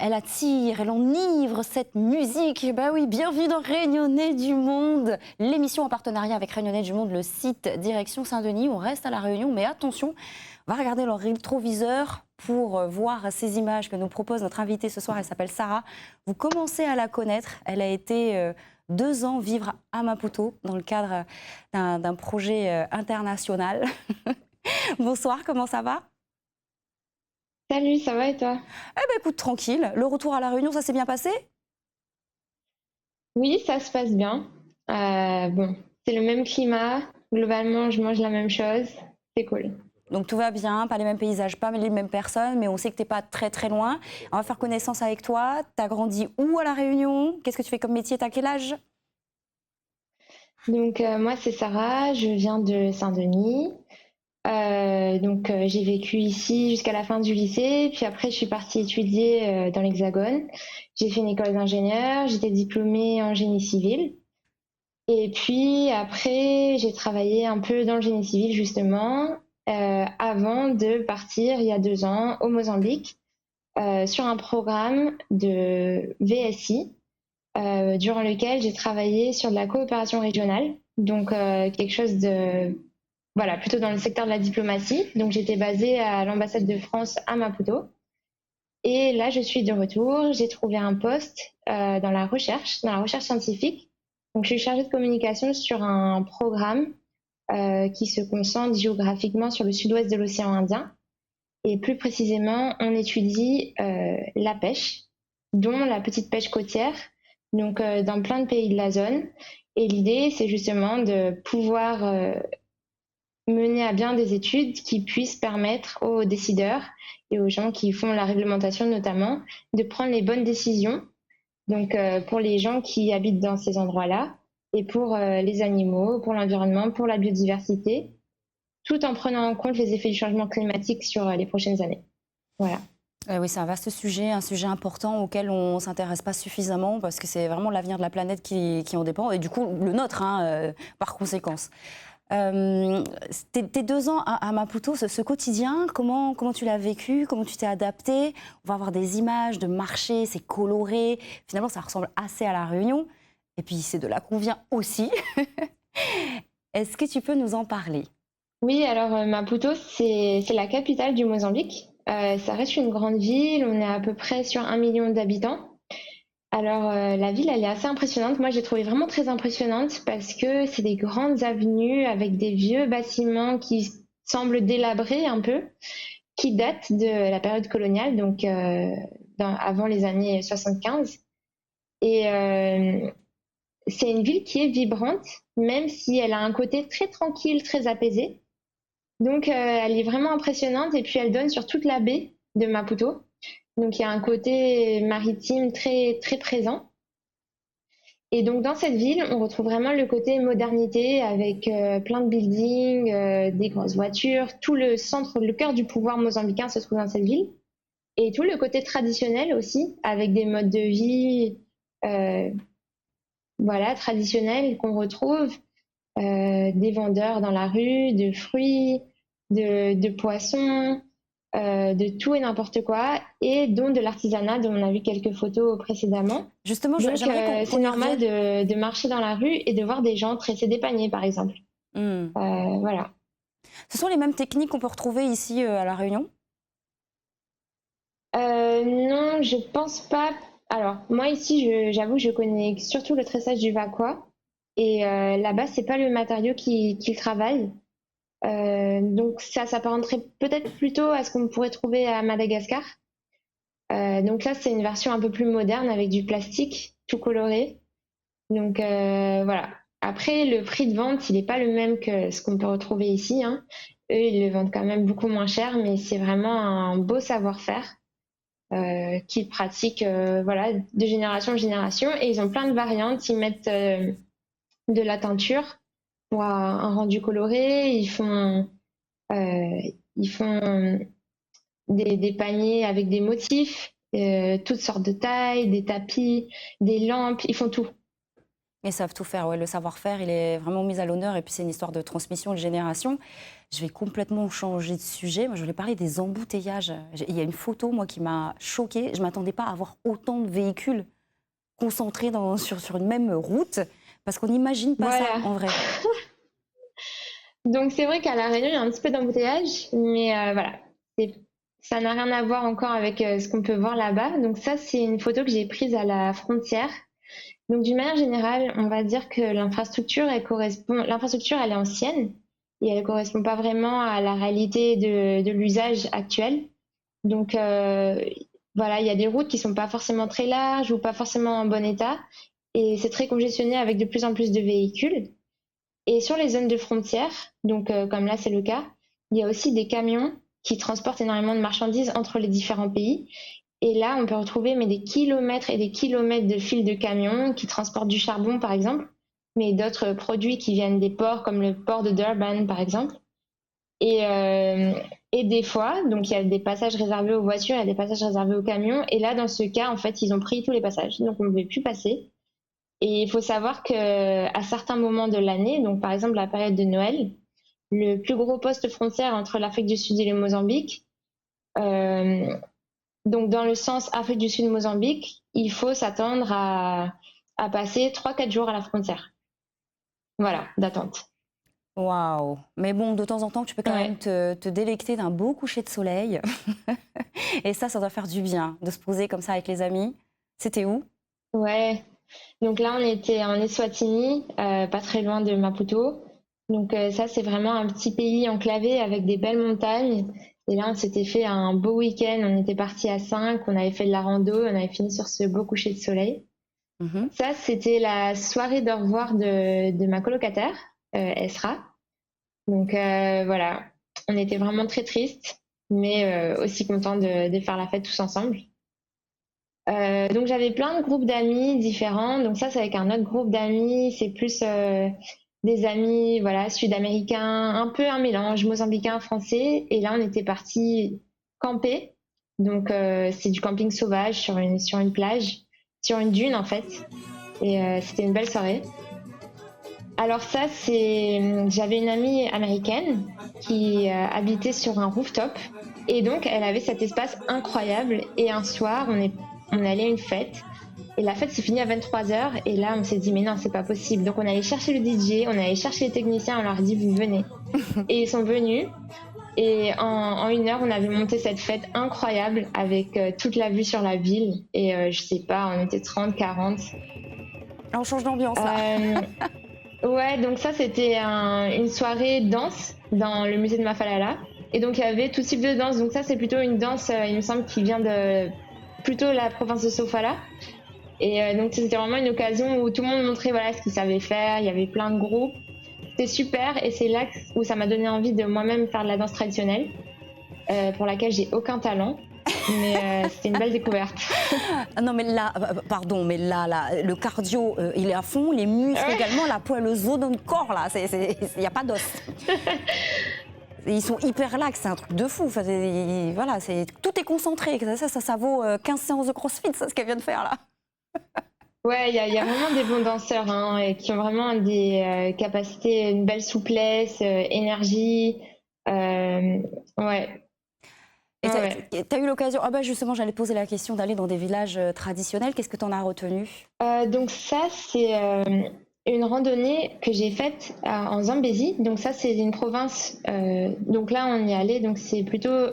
elle attire, elle enivre cette musique. Bah oui, bienvenue dans Réunionnais du Monde, l'émission en partenariat avec Réunionnais du Monde, le site direction Saint-Denis. On reste à La Réunion, mais attention, on va regarder leur rétroviseur pour voir ces images que nous propose notre invitée ce soir. Elle s'appelle Sarah. Vous commencez à la connaître. Elle a été 2 ans vivre à Maputo dans le cadre d'un projet international. Bonsoir, comment ça va? Salut, ça va et toi? Eh ben écoute, tranquille. Le retour à La Réunion, ça s'est bien passé? Oui, ça se passe bien. Bon, c'est le même climat. Globalement, je mange la même chose. C'est cool. Donc tout va bien, pas les mêmes paysages, pas les mêmes personnes, mais on sait que t'es pas très très loin. On va faire connaissance avec toi. T'as grandi où à La Réunion? Qu'est-ce que tu fais comme métier? T'as quel âge? Donc, moi, c'est Sarah. Je viens de Saint-Denis. J'ai vécu ici jusqu'à la fin du lycée. Puis après, je suis partie étudier dans l'Hexagone. J'ai fait une école d'ingénieur. J'étais diplômée en génie civil. Et puis après, j'ai travaillé un peu dans le génie civil justement, avant de partir il y a 2 ans au Mozambique sur un programme de VSI durant lequel j'ai travaillé sur de la coopération régionale, donc quelque chose de voilà plutôt dans le secteur de la diplomatie. Donc j'étais basée à l'ambassade de France à Maputo. Et là, je suis de retour. J'ai trouvé un poste dans la recherche scientifique. Donc, je suis chargée de communication sur un programme qui se concentre géographiquement sur le sud-ouest de l'océan Indien. Et plus précisément, on étudie la pêche, dont la petite pêche côtière, donc dans plein de pays de la zone. Et l'idée, c'est justement de pouvoir mener à bien des études qui puissent permettre aux décideurs et aux gens qui font la réglementation notamment de prendre les bonnes décisions. Donc pour les gens qui habitent dans ces endroits-là et pour les animaux, pour l'environnement, pour la biodiversité, tout en prenant en compte les effets du changement climatique sur les prochaines années. Voilà. Oui, c'est un sujet important auquel on ne s'intéresse pas suffisamment parce que c'est vraiment l'avenir de la planète qui en dépend et du coup le nôtre par conséquence. Tes 2 ans à Maputo, ce quotidien, comment tu l'as vécu? Comment tu t'es adapté? On va avoir des images de marché, c'est coloré. Finalement, ça ressemble assez à La Réunion. Et puis, c'est de là qu'on vient aussi. Est-ce que tu peux nous en parler? Oui, alors Maputo, c'est la capitale du Mozambique. Ça reste une grande ville, on est à peu près sur 1 million d'habitants. Alors la ville, elle est assez impressionnante. Moi, j'ai trouvé vraiment très impressionnante parce que c'est des grandes avenues avec des vieux bâtiments qui semblent délabrés un peu, qui datent de la période coloniale, donc avant les années 75. Et c'est une ville qui est vibrante, même si elle a un côté très tranquille, très apaisé. Donc, elle est vraiment impressionnante et puis elle donne sur toute la baie de Maputo. Donc, il y a un côté maritime très, très présent. Et donc, dans cette ville, on retrouve vraiment le côté modernité avec plein de buildings, des grosses voitures. Tout le centre, le cœur du pouvoir mozambicain se trouve dans cette ville. Et tout le côté traditionnel aussi, avec des modes de vie euh, voilà, traditionnels qu'on retrouve. Des vendeurs dans la rue, de fruits, de poissons, de tout et n'importe quoi, et dont de l'artisanat dont on a vu quelques photos précédemment. Justement, Donc j'aimerais c'est qu'on y normal revienne. de marcher dans la rue et de voir des gens tresser des paniers, par exemple. Hmm. Voilà. Ce sont les mêmes techniques qu'on peut retrouver ici à La Réunion? Non, je pense pas. Alors, moi ici, j'avoue, je connais surtout le tressage du Vaqua. Et là-bas, c'est pas le matériau qu'ils travaillent. Donc ça s'apparenterait peut-être plutôt à ce qu'on pourrait trouver à Madagascar. Donc là, c'est une version un peu plus moderne avec du plastique tout coloré. Donc voilà. Après, le prix de vente, il n'est pas le même que ce qu'on peut retrouver ici, hein. Eux, ils le vendent quand même beaucoup moins cher, mais c'est vraiment un beau savoir-faire qu'ils pratiquent voilà, de génération en génération. Et ils ont plein de variantes. Ils mettent de la teinture pour un rendu coloré. Euh, ils font des paniers avec des motifs, toutes sortes de tailles, des tapis, des lampes, ils font tout. Ils savent tout faire, ouais. Le savoir-faire, il est vraiment mis à l'honneur. Et puis, c'est une histoire de transmission de génération. Je vais complètement changer de sujet. Moi, je voulais parler des embouteillages. Il y a une photo, moi, qui m'a choquée. Je ne m'attendais pas à avoir autant de véhicules concentrés sur une même route, parce qu'on n'imagine pas ça, Voilà. en vrai. Donc c'est vrai qu'à La Réunion, il y a un petit peu d'embouteillage, mais voilà, ça n'a rien à voir encore avec ce qu'on peut voir là-bas. Donc ça, c'est une photo que j'ai prise à la frontière. Donc d'une manière générale, on va dire que l'infrastructure, l'infrastructure, elle est ancienne et elle correspond pas vraiment à la réalité de l'usage actuel. Donc voilà, il y a des routes qui sont pas forcément très larges ou pas forcément en bon état et c'est très congestionné avec de plus en plus de véhicules. Et sur les zones de frontières, donc comme là c'est le cas, il y a aussi des camions qui transportent énormément de marchandises entre les différents pays. Et là, on peut retrouver mais des kilomètres et des kilomètres de fils de camions qui transportent du charbon, par exemple, mais d'autres produits qui viennent des ports, comme le port de Durban, par exemple. Et, euh, et des fois, donc il y a des passages réservés aux voitures, il y a des passages réservés aux camions. Et là, dans ce cas, en fait, ils ont pris tous les passages, donc on ne pouvait plus passer. Et il faut savoir qu'à certains moments de l'année, donc par exemple la période de Noël, le plus gros poste frontière entre l'Afrique du Sud et le Mozambique, euh, donc dans le sens Afrique du Sud-Mozambique, il faut s'attendre à passer 3-4 jours à la frontière. Voilà, d'attente. Waouh! Mais bon, de temps en temps, tu peux quand Ouais. même te délecter d'un beau coucher de soleil. Et ça doit faire du bien de se poser comme ça avec les amis. C'était où? Ouais. Donc là, on était en Eswatini, pas très loin de Maputo. Donc ça, c'est vraiment un petit pays enclavé avec des belles montagnes. Et là, on s'était fait un beau week-end. On était partis à 5, on avait fait de la rando, on avait fini sur ce beau coucher de soleil. Mhm. Ça, c'était la soirée d'au revoir de ma colocataire, Esra. Donc voilà, on était vraiment très tristes, mais aussi contents de faire la fête tous ensemble. Donc j'avais plein de groupes d'amis différents. Donc ça, c'est avec un autre groupe d'amis. C'est plus des amis, voilà, sud-américains, un peu un mélange mozambicain, français. Et là, on était partis camper. Donc c'est du camping sauvage sur une plage, sur une dune en fait. Et c'était une belle soirée. Alors ça, j'avais une amie américaine qui habitait sur un rooftop. Et donc, elle avait cet espace incroyable. Et un soir, on allait à une fête. Et la fête s'est finie à 23 heures. Et là, on s'est dit, mais non, c'est pas possible. Donc, on allait chercher le DJ, on allait chercher les techniciens, on leur a dit, vous venez. Et ils sont venus. Et en 1 heure, on avait monté cette fête incroyable avec toute la vue sur la ville. Et je sais pas, on était 30, 40. On change d'ambiance là. Ouais, donc ça, c'était une soirée danse dans le musée de Mafalala. Et donc, il y avait tout type de danse. Donc ça, c'est plutôt une danse, il me semble, qui vient de plutôt la province de Sofala. Et donc, c'était vraiment une occasion où tout le monde montrait voilà, ce qu'il savait faire. Il y avait plein de groupes. C'était super. Et c'est là où ça m'a donné envie de moi-même faire de la danse traditionnelle, pour laquelle j'ai aucun talent. Mais c'était une belle découverte. Ah non, mais là, pardon, mais là, le cardio, il est à fond, les muscles également, la poids, le dos dans le corps, là, il n'y a pas d'os. Ils sont hyper lax, c'est un truc de fou. Enfin, voilà, tout est concentré. Ça vaut 15 séances de crossfit, ça, ce qu'elle vient de faire, là. Ouais, il y a vraiment des bons danseurs hein, et qui ont vraiment des capacités, une belle souplesse, énergie. Ouais, Et ouais, ouais. t'as eu l'occasion, ah bah justement, j'allais te poser la question d'aller dans des villages traditionnels. Qu'est-ce que t'en as retenu? Donc ça, c'est une randonnée que j'ai faite en Zambézie. Donc ça, c'est une province. Donc là, on y est allé. Donc c'est plutôt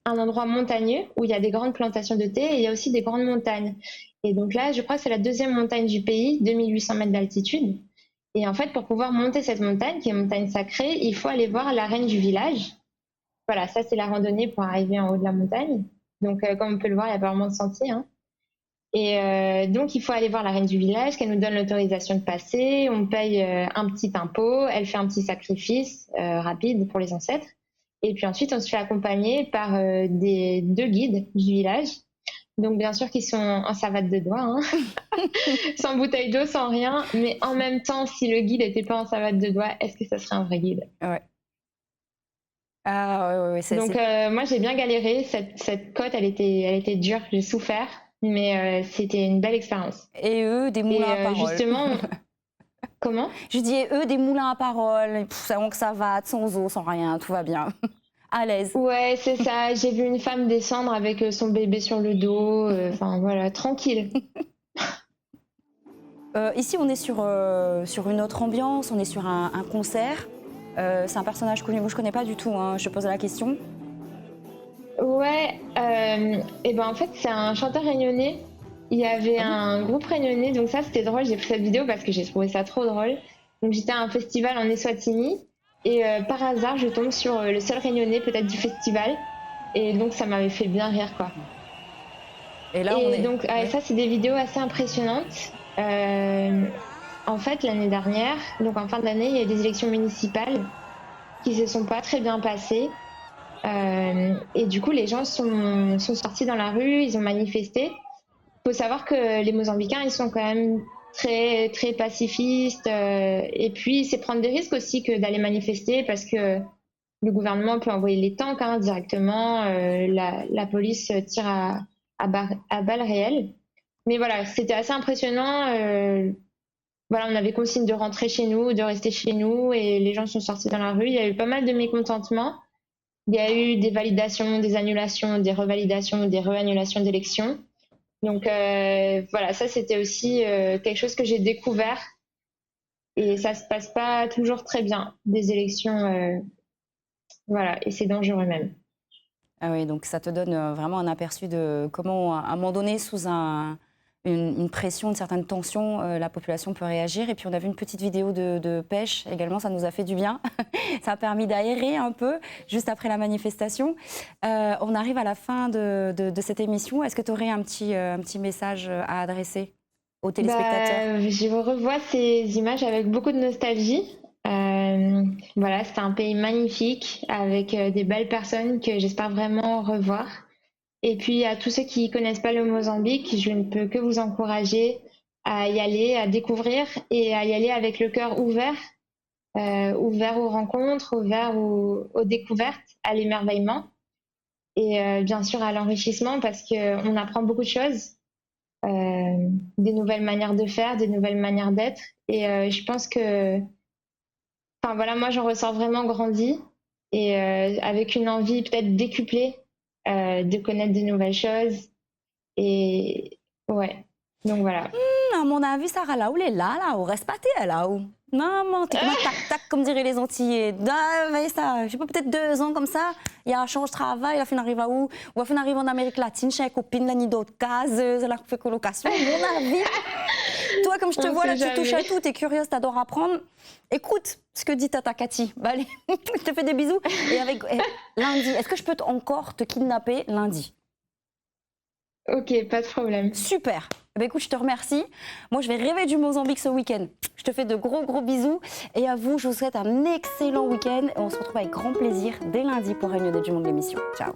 un endroit montagneux où il y a des grandes plantations de thé et il y a aussi des grandes montagnes. Et donc là, je crois que c'est la deuxième montagne du pays, 2800 mètres d'altitude. Et en fait, pour pouvoir monter cette montagne, qui est une montagne sacrée, il faut aller voir la reine du village. Voilà, ça c'est la randonnée pour arriver en haut de la montagne. Donc comme on peut le voir, il n'y a pas vraiment de sentier. Hein. Et donc il faut aller voir la reine du village, qu'elle nous donne l'autorisation de passer. On paye un petit impôt, elle fait un petit sacrifice rapide pour les ancêtres. Et puis ensuite, on se fait accompagner par des deux guides du village. Donc bien sûr qu'ils sont en savate de doigts, hein. Sans bouteille d'eau, sans rien. Mais en même temps, si le guide n'était pas en savate de doigts, est-ce que ça serait un vrai guide? Ouais. Ah ouais, Donc moi j'ai bien galéré. Cette côte, elle était dure. J'ai souffert, mais c'était une belle expérience. Et eux, des Et moulins à parole. justement, Comment? Je dis, et eux, des moulins à parole, ça va, sans eau, sans rien, tout va bien. À l'aise. Ouais, c'est ça. J'ai vu une femme descendre avec son bébé sur le dos. Enfin, voilà, tranquille. Ici, on est sur une autre ambiance, on est sur un concert. C'est un personnage connu, moi je connais pas du tout, hein, je te pose la question. Ouais, et ben en fait, c'est un chanteur réunionnais. Il y avait un groupe réunionnais, donc ça, c'était drôle. J'ai pris cette vidéo parce que j'ai trouvé ça trop drôle. Donc, j'étais à un festival en Eswatini et par hasard, je tombe sur le seul réunionnais peut-être du festival. Et donc, ça m'avait fait bien rire, quoi. Et là, on Et est. donc, Ouais. ça, c'est des vidéos assez impressionnantes. En fait, l'année dernière, donc en fin d'année, il y a eu des élections municipales qui se sont pas très bien passées. Et du coup, les gens sont sortis dans la rue, ils ont manifesté. Il faut savoir que les Mozambicains, ils sont quand même très, très pacifistes. Et puis, c'est prendre des risques aussi que d'aller manifester parce que le gouvernement peut envoyer les tanks hein, directement. La police tire à balles réelles. Mais voilà, c'était assez impressionnant. Voilà, on avait consigne de rentrer chez nous, de rester chez nous, et les gens sont sortis dans la rue. Il y a eu pas mal de mécontentements. Il y a eu des validations, des annulations, des revalidations, des réannulations d'élections. Donc voilà, ça c'était aussi quelque chose que j'ai découvert. Et ça se passe pas toujours très bien, des élections. Voilà, et c'est dangereux même. Ah oui, donc ça te donne vraiment un aperçu de comment, à un moment donné, sous une pression, une certaine tension, la population peut réagir. Et puis on a vu une petite vidéo de pêche également, ça nous a fait du bien. Ça a permis d'aérer un peu juste après la manifestation. On arrive à la fin de cette émission. Est-ce que tu aurais un petit message à adresser aux téléspectateurs? Je revois ces images avec beaucoup de nostalgie. Voilà, c'est un pays magnifique avec des belles personnes que j'espère vraiment revoir. Et puis à tous ceux qui connaissent pas le Mozambique, je ne peux que vous encourager à y aller, à découvrir et à y aller avec le cœur ouvert, ouvert aux rencontres, ouvert aux découvertes, à l'émerveillement et bien sûr à l'enrichissement parce qu'on apprend beaucoup de choses, des nouvelles manières de faire, des nouvelles manières d'être. Et je pense que, enfin voilà, moi j'en ressors vraiment grandi et avec une envie peut-être décuplée de connaître de nouvelles choses. Et ouais, donc voilà. À mon avis, Sarah Laoul est là, reste pas t'es là. Maman, t'es comme un tac-tac, comme diraient les Antillais. Ça, je sais pas, peut-être 2 ans comme ça, il y a un change de travail, il a fait arriver à où? Ou a fait arriver en Amérique latine, chez une copine, là, ni d'autres cases, elle a fait colocation. Mon avis, toi, comme je te On vois là, sait tu touches à jamais. tout, t'es curieuse, t'adores apprendre. Écoute ce que dit Tata Cathy. Bah, allez, je te fais des bisous. Et lundi, est-ce que je peux encore te kidnapper lundi? Ok, pas de problème. Super. Eh ben, écoute, je te remercie. Moi, je vais rêver du Mozambique ce week-end. Je te fais de gros bisous. Et à vous, je vous souhaite un excellent week-end. Et on se retrouve avec grand plaisir dès lundi pour Réunion du Monde l'émission. Ciao.